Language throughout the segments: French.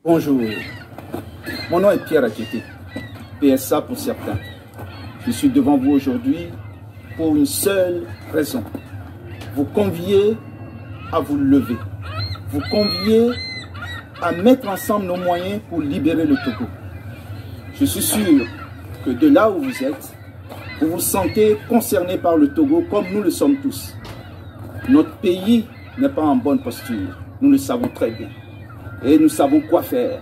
Bonjour, mon nom est Pierre Adjeté, PSA pour certains. Je suis devant vous aujourd'hui pour une seule raison. Vous convier à vous lever. Vous convier à mettre ensemble nos moyens pour libérer le Togo. Je suis sûr que de là où vous êtes, vous vous sentez concerné par le Togo comme nous le sommes tous. Notre pays n'est pas en bonne posture, nous le savons très bien. Et nous savons quoi faire.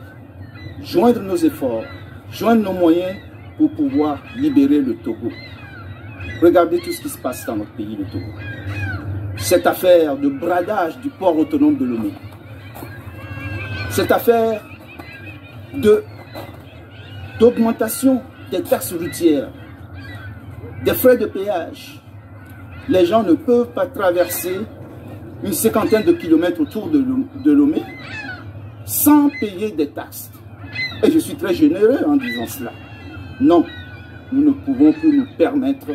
Joindre nos efforts, joindre nos moyens pour pouvoir libérer le Togo. Regardez tout ce qui se passe dans notre pays, le Togo. Cette affaire de bradage du port autonome de Lomé. Cette affaire d'augmentation des taxes routières, des frais de péage. Les gens ne peuvent pas traverser une cinquantaine de kilomètres autour de Lomé sans payer des taxes. Et je suis très généreux en disant cela. Non, nous ne pouvons plus nous permettre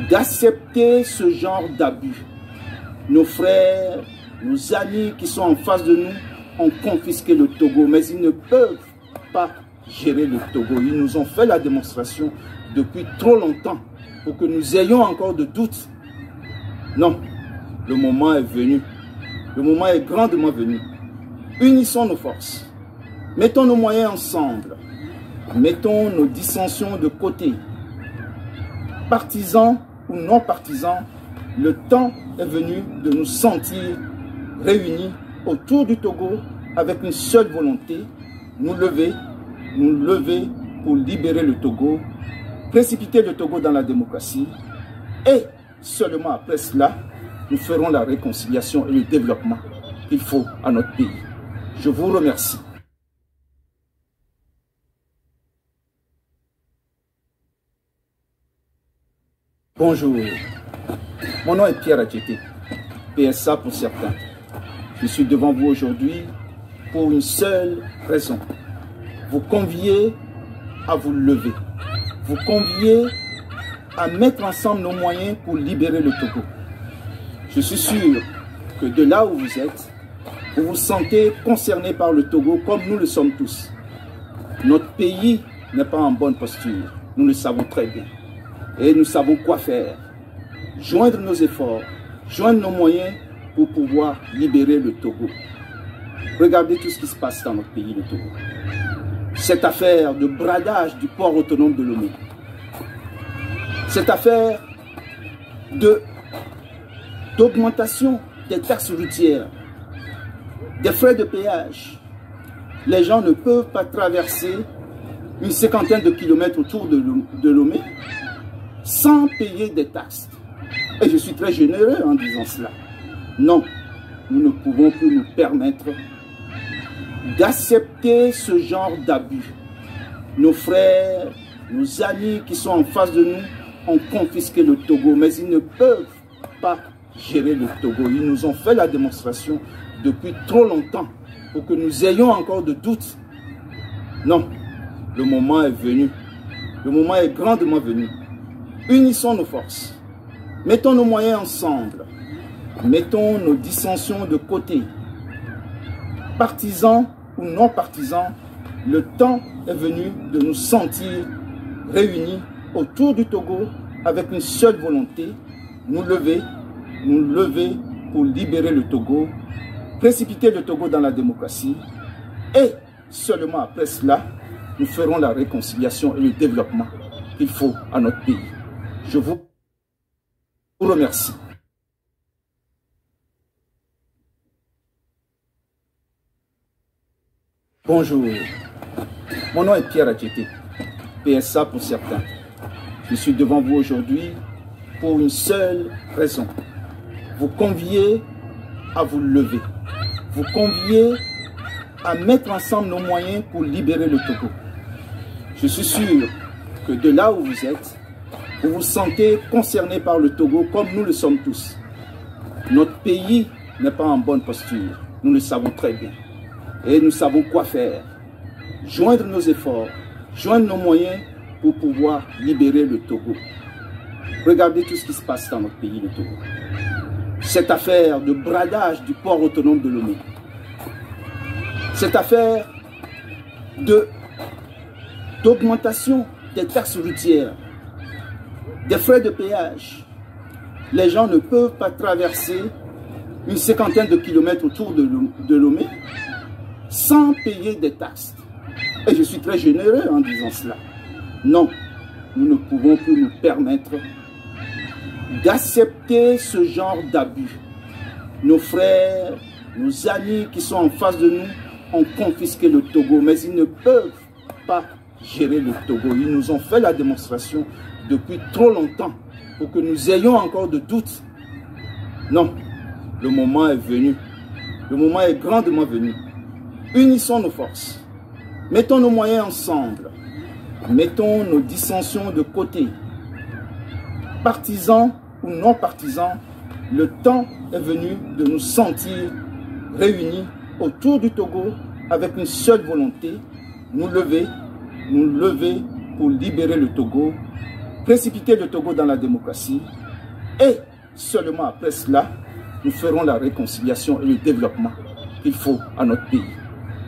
d'accepter ce genre d'abus. Nos frères, nos amis qui sont en face de nous ont confisqué le Togo, mais ils ne peuvent pas gérer le Togo. Ils nous ont fait la démonstration depuis trop longtemps pour que nous ayons encore de doutes. Non, le moment est venu. Le moment est grandement venu. Unissons nos forces. Mettons nos moyens ensemble. Mettons nos dissensions de côté. Partisans ou non partisans, le temps est venu de nous sentir réunis autour du Togo avec une seule volonté, nous lever pour libérer le Togo, précipiter le Togo dans la démocratie et seulement après cela, nous ferons la réconciliation et le développement qu'il faut à notre pays. Je vous remercie. Bonjour, mon nom est Pierre Adjeté, PSA pour certains. Je suis devant vous aujourd'hui pour une seule raison. Vous convier à vous lever. Vous convier à mettre ensemble nos moyens pour libérer le Togo. Je suis sûr que de là où vous êtes, vous vous sentez concerné par le Togo comme nous le sommes tous. Notre pays n'est pas en bonne posture, nous le savons très bien. Et nous savons quoi faire. Joindre nos efforts, joindre nos moyens pour pouvoir libérer le Togo. Regardez tout ce qui se passe dans notre pays, le Togo. Cette affaire de bradage du port autonome de Lomé. Cette affaire d'augmentation des taxes routières, des frais de péage. Les gens ne peuvent pas traverser une cinquantaine de kilomètres autour de Lomé sans payer des taxes. Et je suis très généreux en disant cela. Non, nous ne pouvons plus nous permettre d'accepter ce genre d'abus. Nos frères, nos amis qui sont en face de nous ont confisqué le Togo, mais ils ne peuvent pas gérer le Togo. Ils nous ont fait la démonstration depuis trop longtemps pour que nous ayons encore de doutes. Non, le moment est venu. Le moment est grandement venu. Unissons nos forces. Mettons nos moyens ensemble. Mettons nos dissensions de côté. Partisans ou non partisans, le temps est venu de nous sentir réunis autour du Togo avec une seule volonté, nous lever pour libérer le Togo, précipiter le Togo dans la démocratie et seulement après cela, nous ferons la réconciliation et le développement qu'il faut à notre pays. Je vous remercie. Bonjour, mon nom est Pierre Adjeté, PSA pour certains. Je suis devant vous aujourd'hui pour une seule raison. Vous convier à vous lever. Vous convier à mettre ensemble nos moyens pour libérer le Togo. Je suis sûr que de là où vous êtes, vous vous sentez concerné par le Togo comme nous le sommes tous. Notre pays n'est pas en bonne posture, nous le savons très bien. Et nous savons quoi faire. Joindre nos efforts, joindre nos moyens pour pouvoir libérer le Togo. Regardez tout ce qui se passe dans notre pays, le Togo. Cette affaire de bradage du port autonome de Lomé. Cette affaire d'augmentation des taxes routières, des frais de péage, les gens ne peuvent pas traverser une cinquantaine de kilomètres autour de Lomé sans payer des taxes. Et je suis très généreux en disant cela. Non, nous ne pouvons plus nous permettre d'accepter ce genre d'abus. Nos frères, nos amis qui sont en face de nous ont confisqué le Togo, mais ils ne peuvent pas gérer le Togo. Ils nous ont fait la démonstration depuis trop longtemps pour que nous ayons encore de doutes. Non, le moment est venu. Le moment est grandement venu. Unissons nos forces. Mettons nos moyens ensemble. Mettons nos dissensions de côté. Partisans ou non partisans, le temps est venu de nous sentir réunis autour du Togo avec une seule volonté, nous lever pour libérer le Togo, précipiter le Togo dans la démocratie et seulement après cela, nous ferons la réconciliation et le développement qu'il faut à notre pays.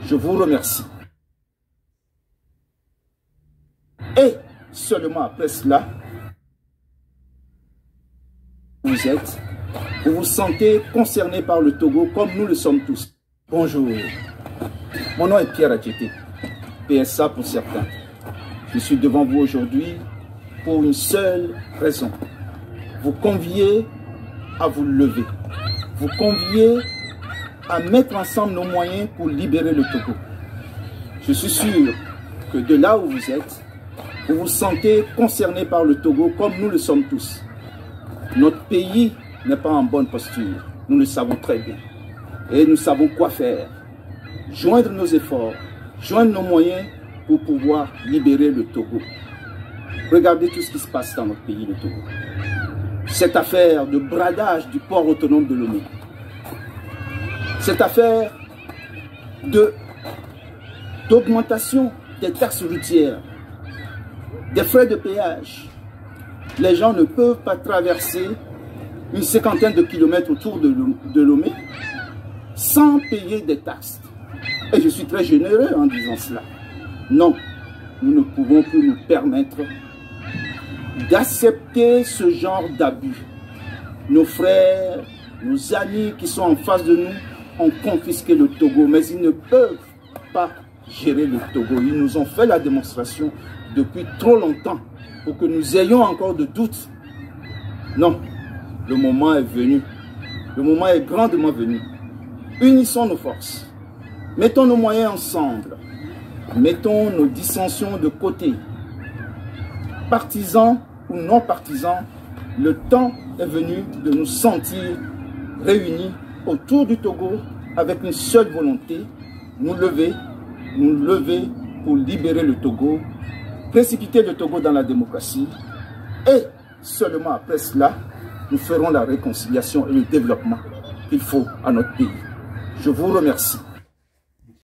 Je vous remercie. Et seulement après cela, vous vous sentez concerné par le Togo comme nous le sommes tous. Bonjour, mon nom est Pierre Adjeté, PSA pour certains. Je suis devant vous aujourd'hui pour une seule raison. Vous convier à vous lever. Vous convier à mettre ensemble nos moyens pour libérer le Togo. Je suis sûr que de là où vous êtes, vous vous sentez concerné par le Togo comme nous le sommes tous. Notre pays n'est pas en bonne posture. Nous le savons très bien. Et nous savons quoi faire. Joindre nos efforts, joindre nos moyens pour pouvoir libérer le Togo. Regardez tout ce qui se passe dans notre pays, le Togo. Cette affaire de bradage du port autonome de Lomé. Cette affaire d'augmentation des taxes routières, des frais de péage. Les gens ne peuvent pas traverser une cinquantaine de kilomètres autour de Lomé sans payer des taxes. Et je suis très généreux en disant cela. Non, nous ne pouvons plus nous permettre d'accepter ce genre d'abus. Nos frères, nos amis qui sont en face de nous ont confisqué le Togo, mais ils ne peuvent pas gérer le Togo. Ils nous ont fait la démonstration depuis trop longtemps pour que nous ayons encore de doutes. Non, le moment est venu. Le moment est grandement venu. Unissons nos forces. Mettons nos moyens ensemble. Mettons nos dissensions de côté. Partisans ou non partisans, le temps est venu de nous sentir réunis autour du Togo avec une seule volonté, nous lever pour libérer le Togo, précipiter le Togo dans la démocratie et seulement après cela, nous ferons la réconciliation et le développement qu'il faut à notre pays. Je vous remercie.